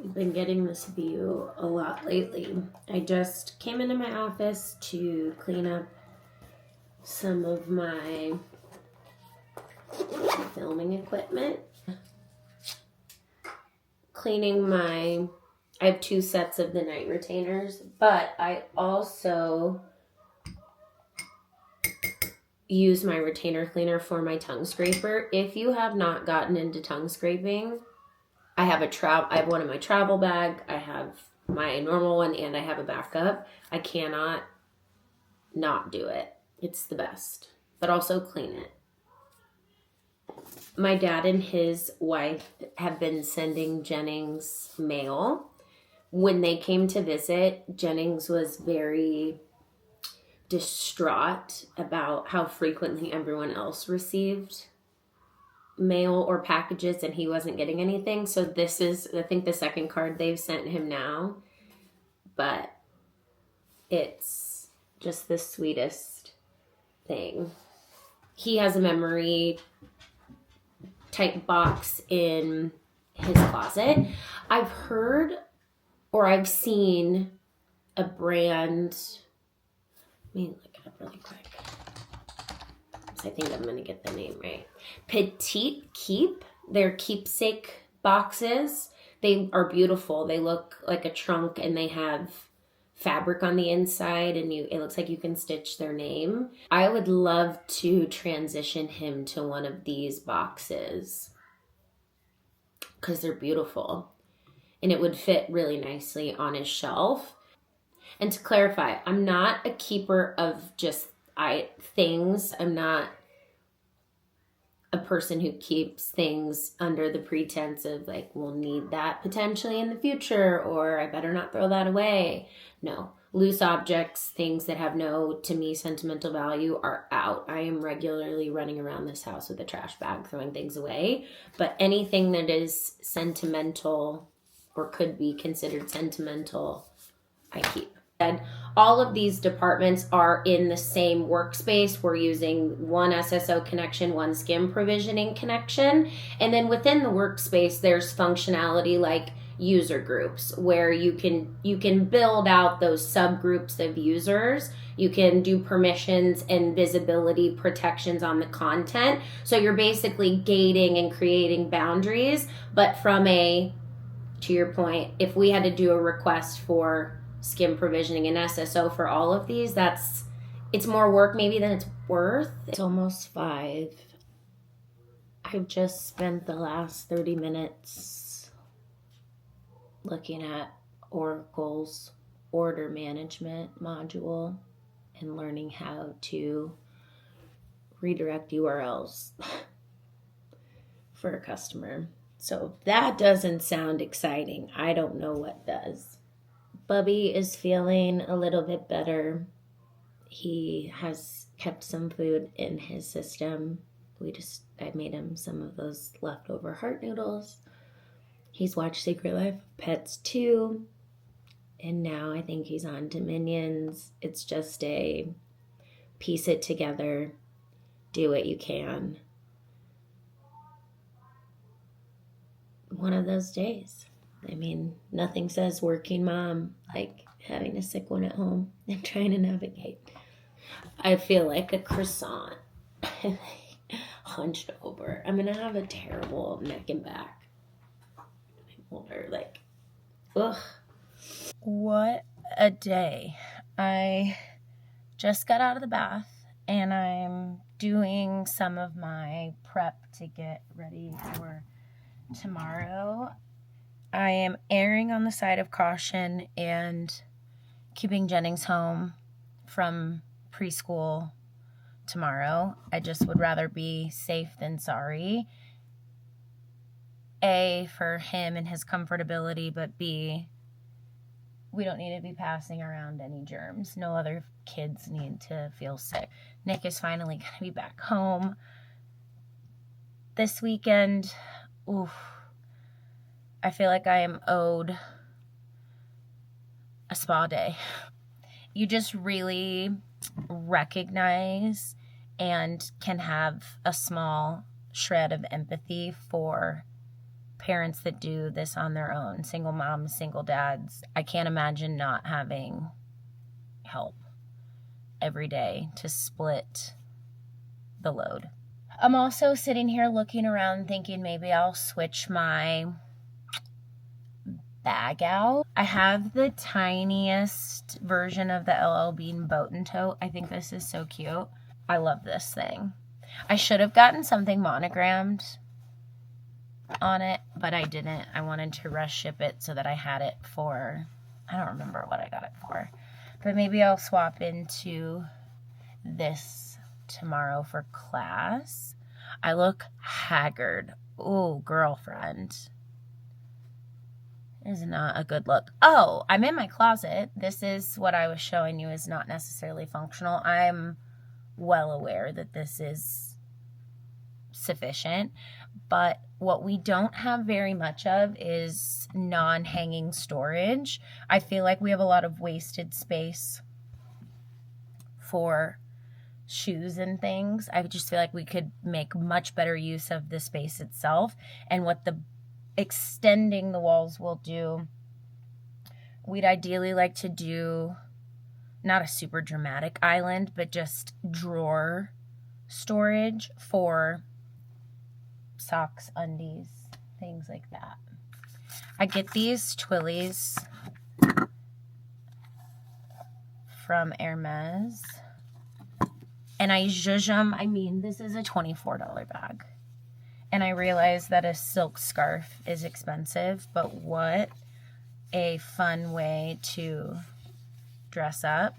We've been getting this view a lot lately. I just came into my office to clean up some of my filming equipment. I have 2 sets of the night retainers, but I also use my retainer cleaner for my tongue scraper. If you have not gotten into tongue scraping, I have one in my travel bag, I have my normal one, and I have a backup. I cannot not do it. It's the best, but also clean it. My dad and his wife have been sending Jennings mail. When they came to visit, Jennings was very distraught about how frequently everyone else received mail or packages and he wasn't getting anything. So this is, I think, the second card they've sent him now. But it's just the sweetest thing. He has a memory type box in his closet. I've heard or I've seen a brand, let me look it up really quick, because I think I'm going to get the name right. Petite Keep, they're keepsake boxes. They are beautiful. They look like a trunk and they have fabric on the inside and it looks like you can stitch their name. I would love to transition him to one of these boxes because they're beautiful and it would fit really nicely on his shelf. And to clarify, I'm not a keeper of just things. I'm not a person who keeps things under the pretense of like, we'll need that potentially in the future, or I better not throw that away. No, loose objects, things that have no, to me, sentimental value are out. I am regularly running around this house with a trash bag throwing things away, but anything that is sentimental or could be considered sentimental, I keep. And all of these departments are in the same workspace. We're using one SSO connection, one skim provisioning connection. And then within the workspace, there's functionality like user groups where you can build out those subgroups of users. You can do permissions and visibility protections on the content. So you're basically gating and creating boundaries. But to your point, if we had to do a request for skim provisioning and SSO for all of these, it's more work maybe than it's worth. It's almost 5. I've just spent the last 30 minutes looking at Oracle's order management module and learning how to redirect URLs for a customer. So if that doesn't sound exciting, I don't know what does. Bubby is feeling a little bit better. He has kept some food in his system. I made him some of those leftover heart noodles. He's watched Secret Life of Pets 2. And now I think he's on to Minions. It's just a piece it together, do what you can. One of those days. I mean, nothing says working mom like having a sick one at home and trying to navigate. I feel like a croissant hunched over. I'm going to have a terrible neck and back. Ugh. What a day. I just got out of the bath and I'm doing some of my prep to get ready for tomorrow. I am erring on the side of caution and keeping Jennings home from preschool tomorrow. I just would rather be safe than sorry. A, for him and his comfortability, but B, we don't need to be passing around any germs. No other kids need to feel sick. Nick is finally going to be back home this weekend. Oof. I feel like I am owed a spa day. You just really recognize and can have a small shred of empathy for parents that do this on their own, single moms, single dads. I can't imagine not having help every day to split the load. I'm also sitting here looking around thinking maybe I'll switch my bag out. I have the tiniest version of the LL Bean boat and tote. I think this is so cute. I love this thing. I should have gotten something monogrammed on it, but I didn't. I wanted to rush ship it so that I had it for, I don't remember what I got it for, but maybe I'll swap into this tomorrow for class. I look haggard. Oh, girlfriend. Is not a good look. Oh, I'm in my closet. This is what I was showing you is not necessarily functional. I'm well aware that this is sufficient, but what we don't have very much of is non-hanging storage. I feel like we have a lot of wasted space for shoes and things. I just feel like we could make much better use of the space itself, and what the extending the walls will do. We'd ideally like to do not a super dramatic island, but just drawer storage for socks, undies, things like that. I get these Twillies from Hermes, and I zhuzh them. I mean, this is a $24 bag. And I realize that a silk scarf is expensive, but what a fun way to dress up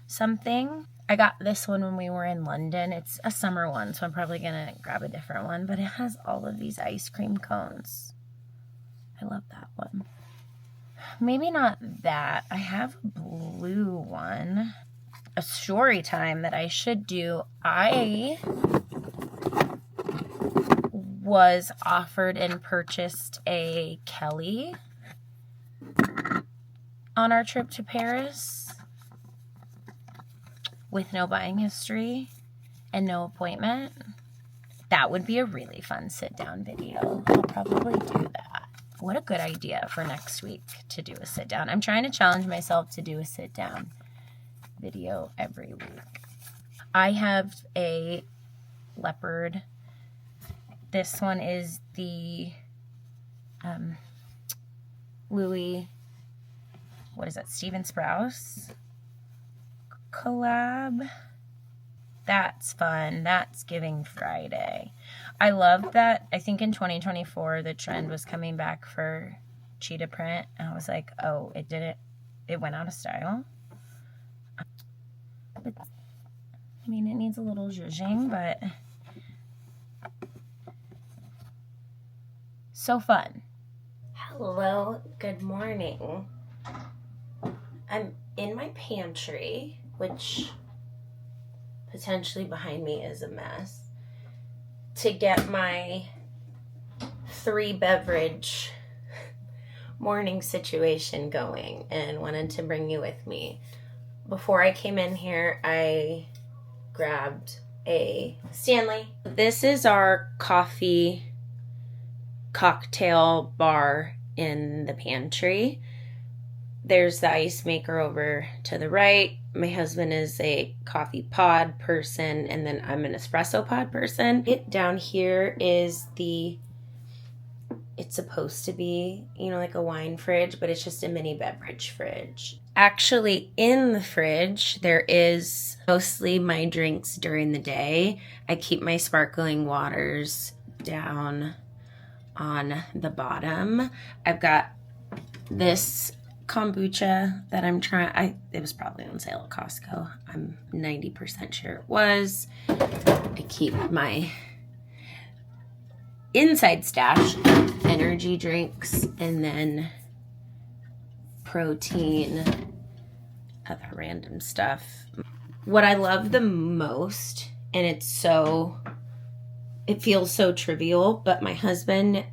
something. I got this one when we were in London. It's a summer one, so I'm probably going to grab a different one, but it has all of these ice cream cones. I love that one. Maybe not that. I have a blue one. A story time that I should do. I was offered and purchased a Kelly on our trip to Paris with no buying history and no appointment. That would be a really fun sit-down video. I'll probably do that. What a good idea for next week to do a sit-down. I'm trying to challenge myself to do a sit-down video every week. I have a leopard. This one is the Louis, what is that, Steven Sprouse collab. That's fun. That's Giving Friday. I love that. I think in 2024 the trend was coming back for cheetah print, and I was like, oh, it went out of style. But, I mean, it needs a little zhuzhing, but so fun. Hello, good morning. I'm in my pantry, which potentially behind me is a mess, to get my 3-beverage morning situation going, and wanted to bring you with me. Before I came in here, I grabbed a Stanley. This is our coffee cocktail bar in the pantry. There's the ice maker over to the right. My husband is a coffee pod person, and then I'm an espresso pod person. Down here is it's supposed to be, like a wine fridge, but it's just a mini beverage fridge. Actually, in the fridge, there is mostly my drinks during the day. I keep my sparkling waters down on the bottom. I've got this kombucha that I'm trying. It was probably on sale at Costco. I'm 90% sure it was. I keep my inside stash, energy drinks, and then protein, other random stuff. What I love the most, and it feels so trivial, but my husband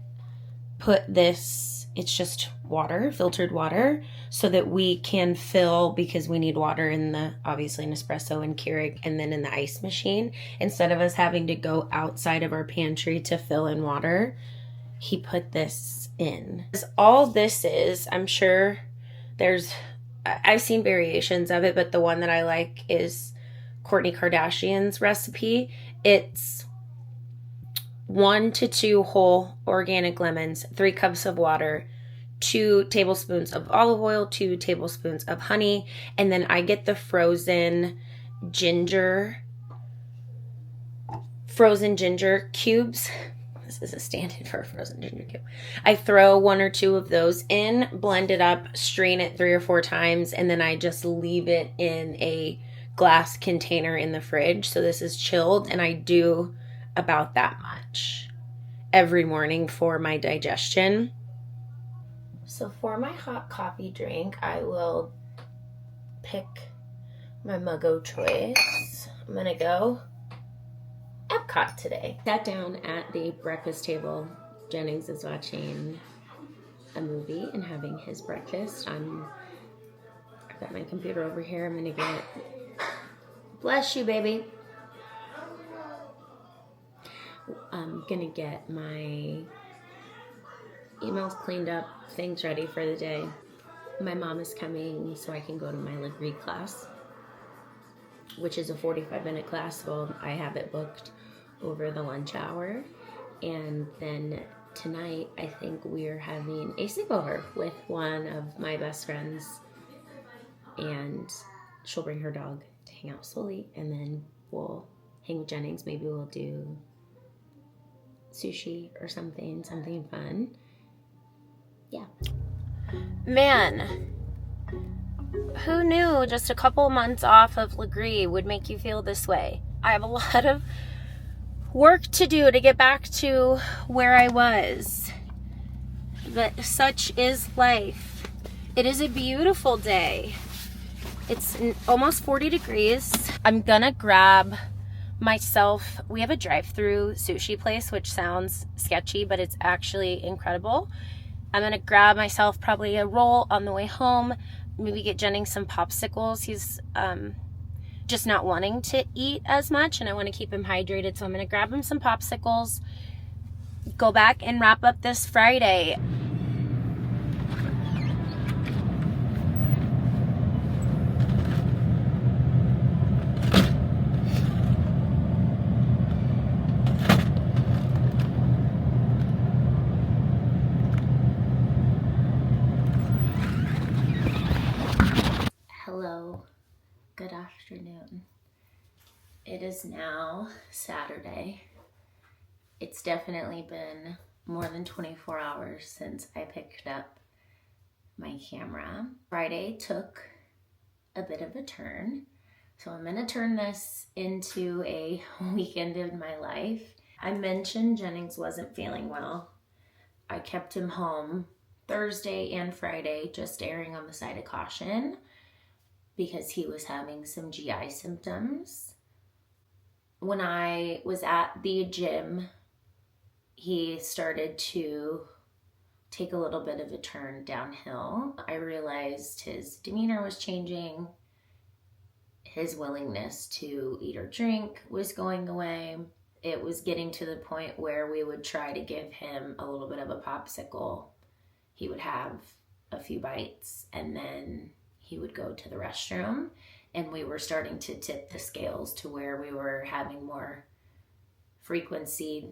put this, it's just water, filtered water, so that we can fill, because we need water in obviously an espresso and Keurig, and then in the ice machine, instead of us having to go outside of our pantry to fill in water. he put this in. All this is, I'm sure I've seen variations of it, but the one that I like is Kourtney Kardashian's recipe. It's 1 to 2 whole organic lemons, 3 cups of water, 2 tablespoons of olive oil, 2 tablespoons of honey, and then I get the frozen ginger cubes. This is a stand-in for a frozen ginger cube. I throw 1 or 2 of those in, blend it up, strain it 3 or 4 times, and then I just leave it in a glass container in the fridge. So this is chilled, and I do about that much every morning for my digestion. So for my hot coffee drink, I will pick my Muggo choice. I'm gonna go Epcot today. Sat down at the breakfast table. Jennings is watching a movie and having his breakfast. I've got my computer over here. I'm gonna get, bless you, baby. I'm gonna get my emails cleaned up, things ready for the day. My mom is coming so I can go to my Legree class, which is a 45-minute class, so I have it booked over the lunch hour. And then tonight, I think we're having a sleepover with one of my best friends, and she'll bring her dog to hang out slowly, and then we'll hang with Jennings. Maybe we'll do sushi or something fun. Yeah. Man, who knew just a couple months off of Legree would make you feel this way? I have a lot of work to do to get back to where I was. But such is life. It is a beautiful day. It's almost 40 degrees. I'm gonna grab myself, we have a drive-through sushi place, which sounds sketchy, but it's actually incredible. I'm gonna grab myself probably a roll on the way home, maybe get Jennings some popsicles. He's just not wanting to eat as much, and I want to keep him hydrated, so I'm gonna grab him some popsicles, go back and wrap up this Friday. Hello, good afternoon. It is now Saturday. It's definitely been more than 24 hours since I picked up my camera. Friday took a bit of a turn, so I'm gonna turn this into a weekend in my life. I mentioned Jennings wasn't feeling well. I kept him home Thursday and Friday, just erring on the side of caution, because he was having some GI symptoms. When I was at the gym, he started to take a little bit of a turn downhill. I realized his demeanor was changing. His willingness to eat or drink was going away. It was getting to the point where we would try to give him a little bit of a popsicle. He would have a few bites and then he would go to the restroom, and we were starting to tip the scales to where we were having more frequency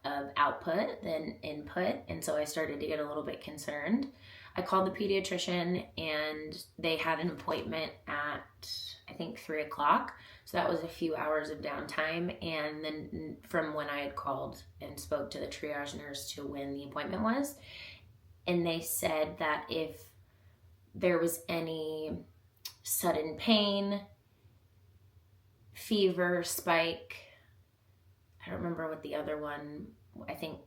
of output than input, and so I started to get a little bit concerned. I called the pediatrician, and they had an appointment at, I think, 3 o'clock, so that was a few hours of downtime, and then from when I had called and spoke to the triage nurse to when the appointment was, and they said that if there was any sudden pain, fever, spike, I don't remember what the other one, I think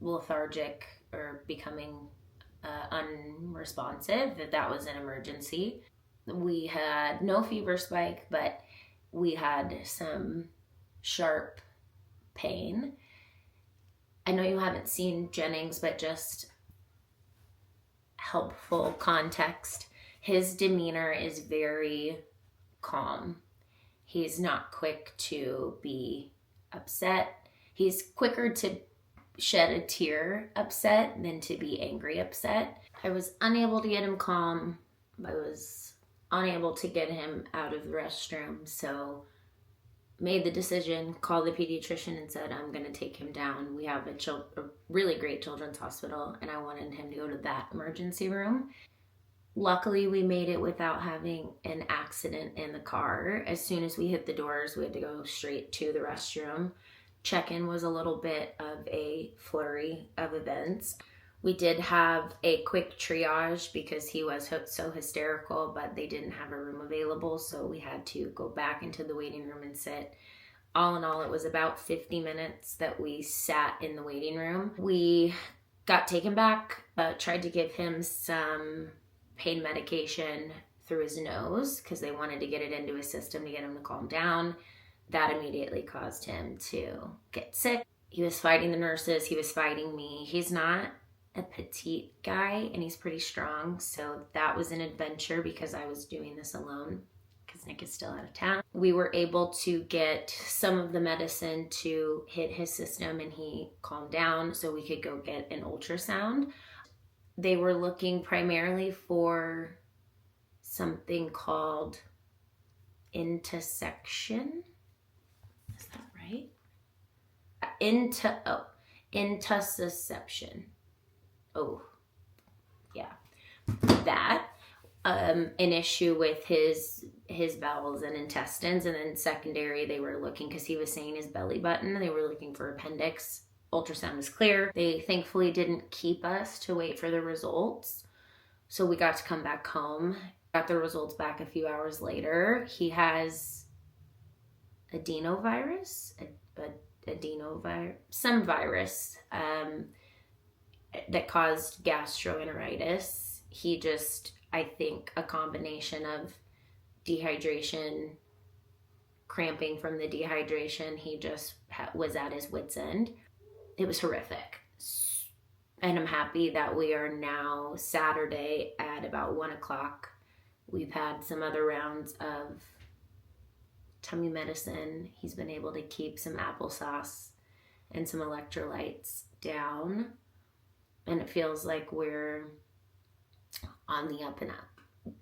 lethargic or becoming unresponsive, that was an emergency. We had no fever spike, but we had some sharp pain. I know you haven't seen Jennings, but just helpful context. His demeanor is very calm. He's not quick to be upset. He's quicker to shed a tear upset than to be angry upset. I was unable to get him calm. I was unable to get him out of the restroom, so made the decision, called the pediatrician and said, I'm going to take him down. We have a really great children's hospital, and I wanted him to go to that emergency room. Luckily, we made it without having an accident in the car. As soon as we hit the doors, we had to go straight to the restroom. Check-in was a little bit of a flurry of events. We did have a quick triage because he was so hysterical, but they didn't have a room available, so we had to go back into the waiting room and sit. All in all, it was about 50 minutes that we sat in the waiting room. We got taken back, tried to give him some pain medication through his nose because they wanted to get it into his system to get him to calm down. That immediately caused him to get sick. He was fighting the nurses. He was fighting me. He's not a petite guy and he's pretty strong, so that was an adventure because I was doing this alone because Nick is still out of town. We were able to get some of the medicine to hit his system and he calmed down so we could go get an ultrasound. They were looking primarily for something called intussusception. Is that right? Intussusception. Oh, yeah. That, an issue with his bowels and intestines. And then secondary, they were looking, because he was saying his belly button, they were looking for appendix. Ultrasound was clear. They thankfully didn't keep us to wait for the results. So we got to come back home. Got the results back a few hours later. He has adenovirus, some virus that caused gastroenteritis. He just, I think, a combination of dehydration, cramping from the dehydration, he just was at his wit's end. It was horrific. And I'm happy that we are now Saturday at about 1 o'clock. We've had some other rounds of tummy medicine. He's been able to keep some applesauce and some electrolytes down. And it feels like we're on the up and up.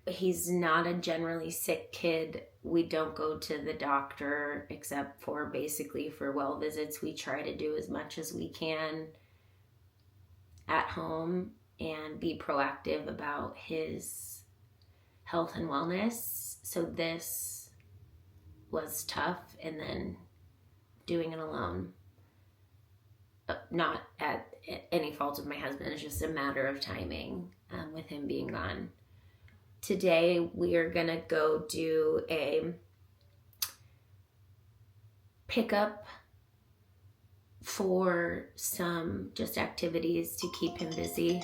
He's not a generally sick kid. We don't go to the doctor except for basically for well visits. We try to do as much as we can at home and be proactive about his health and wellness. So this was tough, and then doing it alone. Not at any fault of my husband. It's just a matter of timing with him being gone. Today we are gonna go do a pickup for some just activities to keep him busy.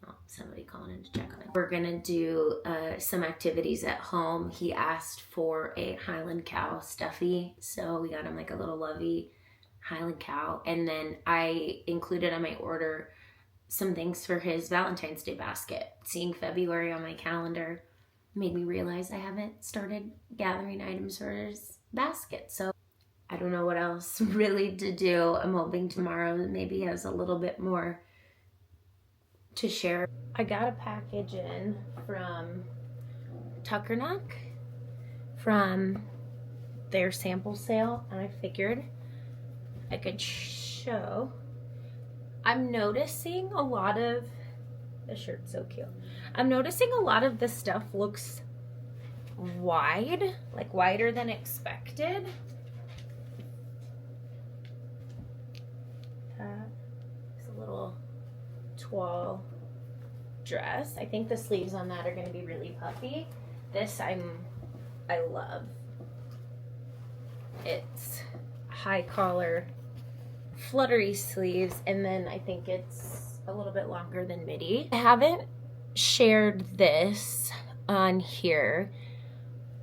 Oh, somebody calling in to check on him. We're gonna do some activities at home. He asked for a Highland cow stuffy, so we got him like a little lovey Highland cow. And then I included on my order some things for his Valentine's Day basket. Seeing February on my calendar made me realize I haven't started gathering items for his basket. So I don't know what else really to do. I'm hoping tomorrow maybe has a little bit more to share. I got a package in from Tuckernuck from their sample sale, and I figured I could show. I'm noticing a lot of, the shirt's so cute. I'm noticing a lot of the stuff looks wide, like wider than expected. It's a little toile dress. I think the sleeves on that are going to be really puffy. This I love. It's high collar, fluttery sleeves, and then I think it's a little bit longer than midi. I haven't shared this on here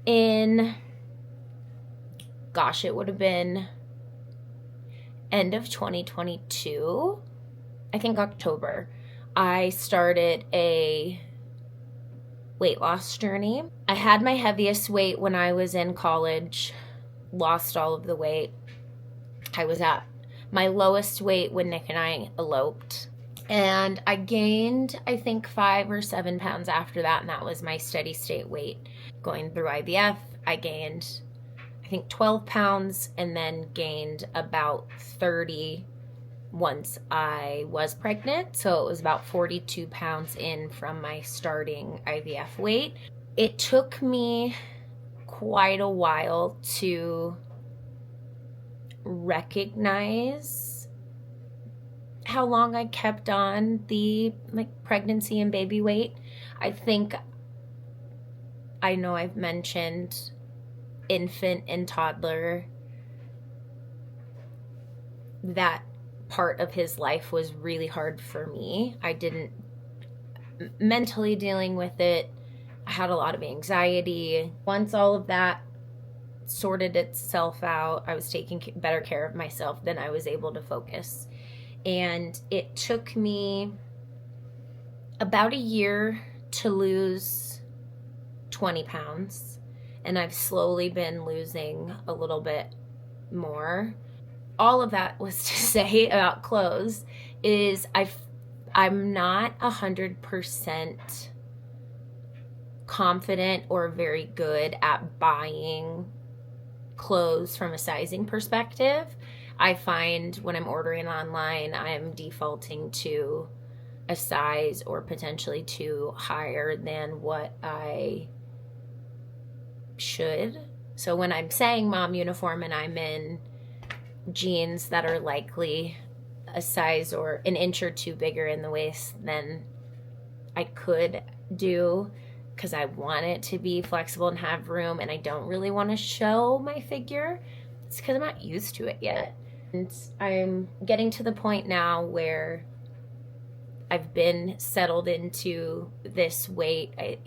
in, gosh, it would have been end of 2022, I think October. I started a weight loss journey. I had my heaviest weight when I was in college, lost all of the weight. I was at my lowest weight when Nick and I eloped. And I gained, I think, 5 or 7 pounds after that, and that was my steady state weight. Going through IVF, I gained, I think, 12 pounds and then gained about 30 once I was pregnant. So it was about 42 pounds in from my starting IVF weight. It took me quite a while to recognize how long I kept on the pregnancy and baby weight. I know I've mentioned infant and toddler. That part of his life was really hard for me. I didn't mentally dealing with it. I had a lot of anxiety. Once all of that sorted itself out, I was taking better care of myself, then I was able to focus. And it took me about a year to lose 20 pounds. And I've slowly been losing a little bit more. All of that was to say about clothes is I'm not 100% confident or very good at buying clothes from a sizing perspective. I find when I'm ordering online, I'm defaulting to a size or potentially two higher than what I should. So when I'm saying mom uniform and I'm in jeans that are likely a size or an inch or two bigger in the waist than I could do, because I want it to be flexible and have room, and I don't really want to show my figure. It's because I'm not used to it yet. And I'm getting to the point now where I've been settled into this weight, a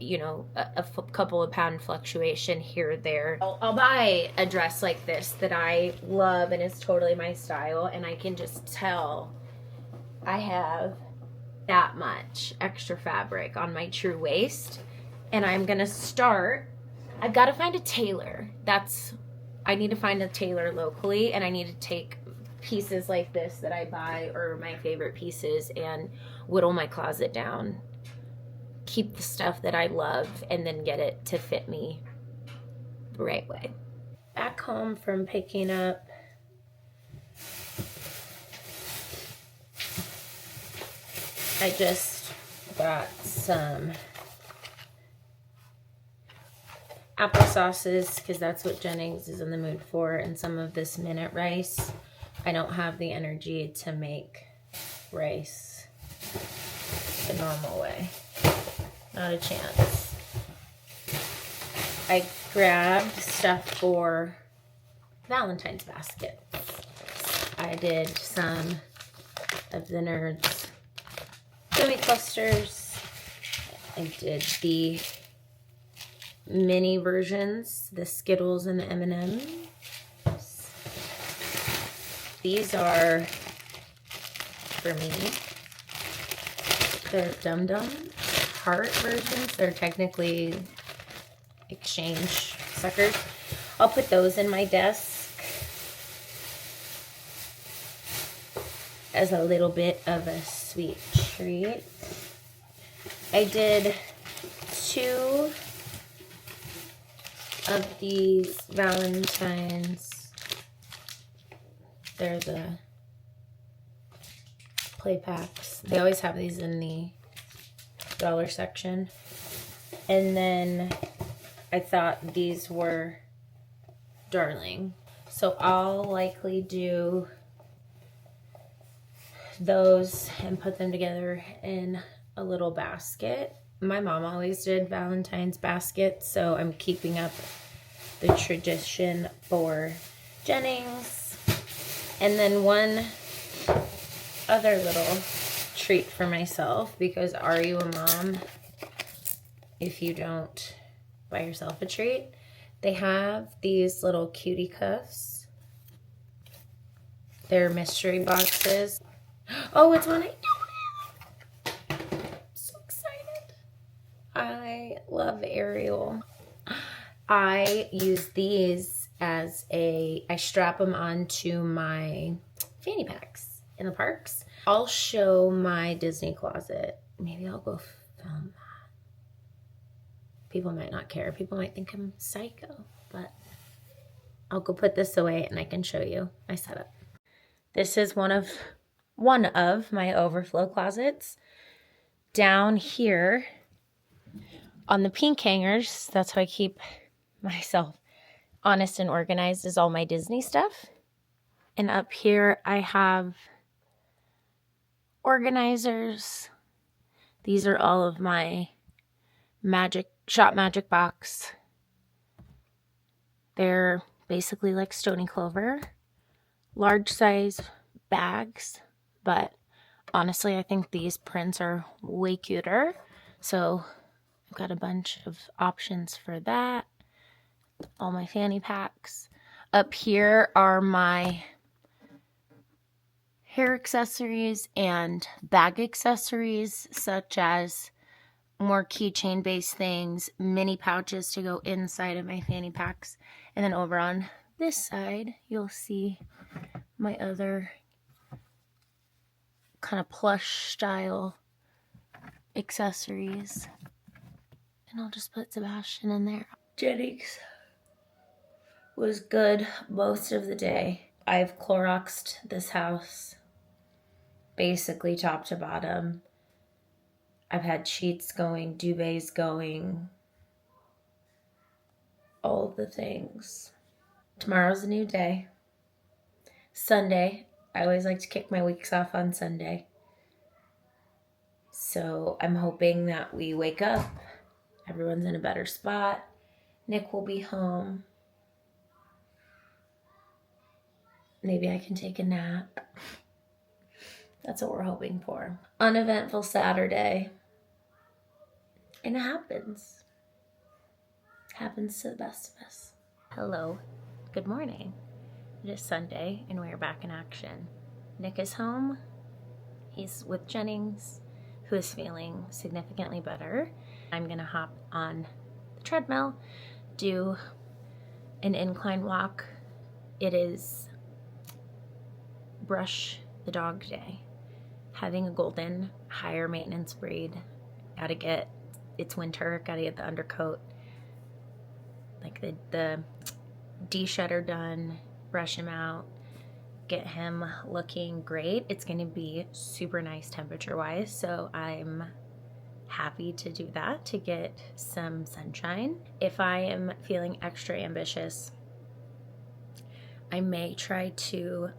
couple of pound fluctuation here or there. I'll buy a dress like this that I love and is totally my style, and I can just tell I have that much extra fabric on my true waist. And I'm going to start, I've got to find a tailor. I need to find a tailor locally, and I need to take pieces like this that I buy or my favorite pieces and whittle my closet down, keep the stuff that I love, and then get it to fit me the right way. Back home from picking up I just got some applesauces because that's what Jennings is in the mood for, and some of this minute rice. I don't have the energy to make rice the normal way. Not a chance. I grabbed stuff for Valentine's basket. I did some of the Nerds gummy clusters. I did the mini versions, the Skittles and the M&Ms. These are for me. They're Dum Dum heart versions. They're technically exchange suckers. I'll put those in my desk as a little bit of a sweet treat. I did 2 of these Valentine's. They're the play packs. They always have these in the dollar section. And then I thought these were darling. So I'll likely do those and put them together in a little basket. My mom always did Valentine's baskets, so I'm keeping up the tradition for Jennings. And then one other little treat for myself, because are you a mom if you don't buy yourself a treat? They have these little cutie cuffs. They're mystery boxes. Oh, it's one I don't have. I'm so excited. I love Ariel. I use these as I strap them onto my fanny packs in the parks. I'll show my Disney closet. Maybe I'll go film that. People might not care. People might think I'm psycho, but I'll go put this away and I can show you my setup. This is one of my overflow closets. Down here on the pink hangers, that's how I keep myself honest and organized, is all my Disney stuff. And up here I have organizers. These are all of my Shop Magic box. They're basically like Stony Clover, large size bags, but honestly I think these prints are way cuter. So I've got a bunch of options for that. All my fanny packs. Up here are my hair accessories and bag accessories, such as more keychain based things, mini pouches to go inside of my fanny packs. And then over on this side, you'll see my other kind of plush style accessories. And I'll just put Sebastian in there. Jennings was good most of the day. I've Cloroxed this house basically top to bottom. I've had sheets going, duvets going, all the things. Tomorrow's a new day. Sunday. I always like to kick my weeks off on Sunday. So I'm hoping that we wake up, everyone's in a better spot. Nick will be home. Maybe I can take a nap. That's what we're hoping for. Uneventful Saturday. And it happens. Happens to the best of us. Hello. Good morning. It is Sunday and we are back in action. Nick is home. He's with Jennings, who is feeling significantly better. I'm going to hop on the treadmill, do an incline walk. It is brush the dog day. Having a golden, higher maintenance breed, it's winter, gotta get the undercoat, like the de-shedder done, brush him out, get him looking great. It's gonna be super nice temperature wise, so I'm happy to do that, to get some sunshine. If I am feeling extra ambitious, I may try to,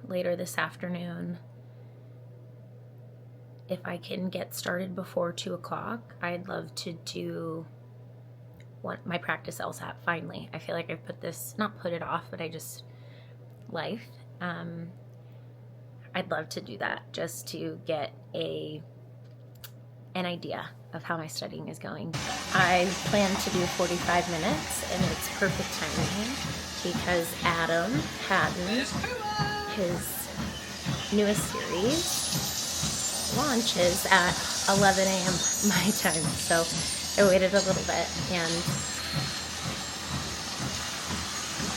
later this afternoon, if I can get started before 2 o'clock, I'd love to do my practice LSAT finally. I feel like I've not put it off, but life. I'd love to do that just to get an idea of how my studying is going. I plan to do 45 minutes, and it's perfect timing because Adam Hatton, his newest series, launches at 11 a.m. my time, so I waited a little bit, and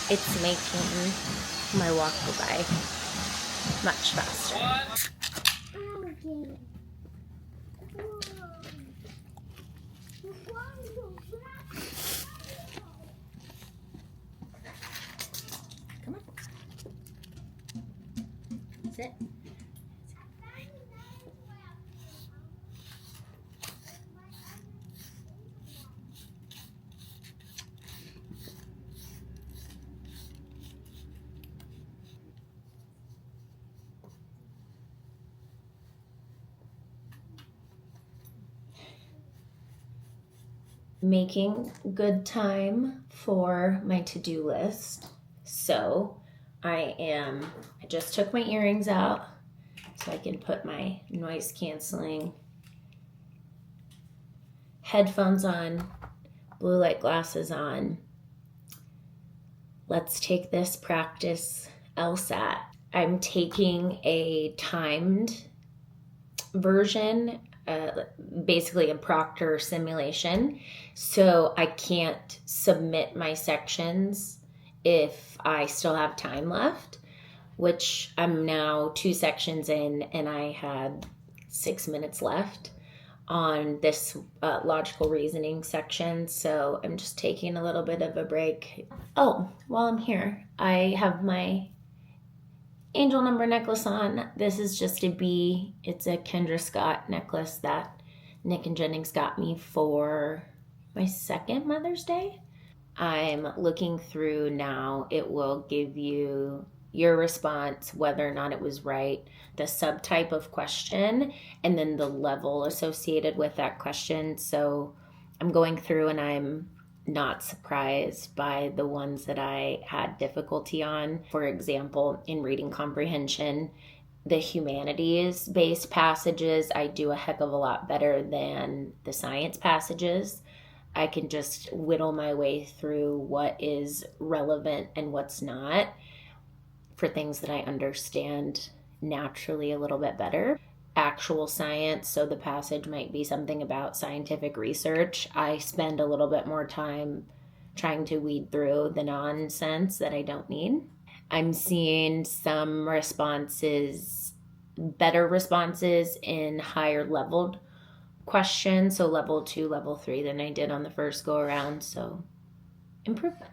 it's making my walk go by much faster. Come on. Sit. Making good time for my to-do list. So I just took my earrings out so I can put my noise canceling headphones on, blue light glasses on. Let's take this practice LSAT. I'm taking a timed version, basically a proctor simulation, so I can't submit my sections if I still have time left. which I'm now 2 sections in, and I had 6 minutes left on this logical reasoning section. So I'm just taking a little bit of a break. Oh, while I'm here, I have my angel number necklace on. This is just a B. It's a Kendra Scott necklace that Nick and Jennings got me for my second Mother's Day. I'm looking through now. It will give you your response, whether or not it was right, the subtype of question, and then the level associated with that question. So I'm going through and I'm not surprised by the ones that I had difficulty on. For example, in reading comprehension, the humanities based passages, I do a heck of a lot better than the science passages. I can just whittle my way through what is relevant and what's not for things that I understand naturally a little bit better. Actual science, so the passage might be something about scientific research. I spend a little bit more time trying to weed through the nonsense that I don't need. I'm seeing some responses, better responses in higher leveled questions, so level 2, level 3 than I did on the first go around. So improvement.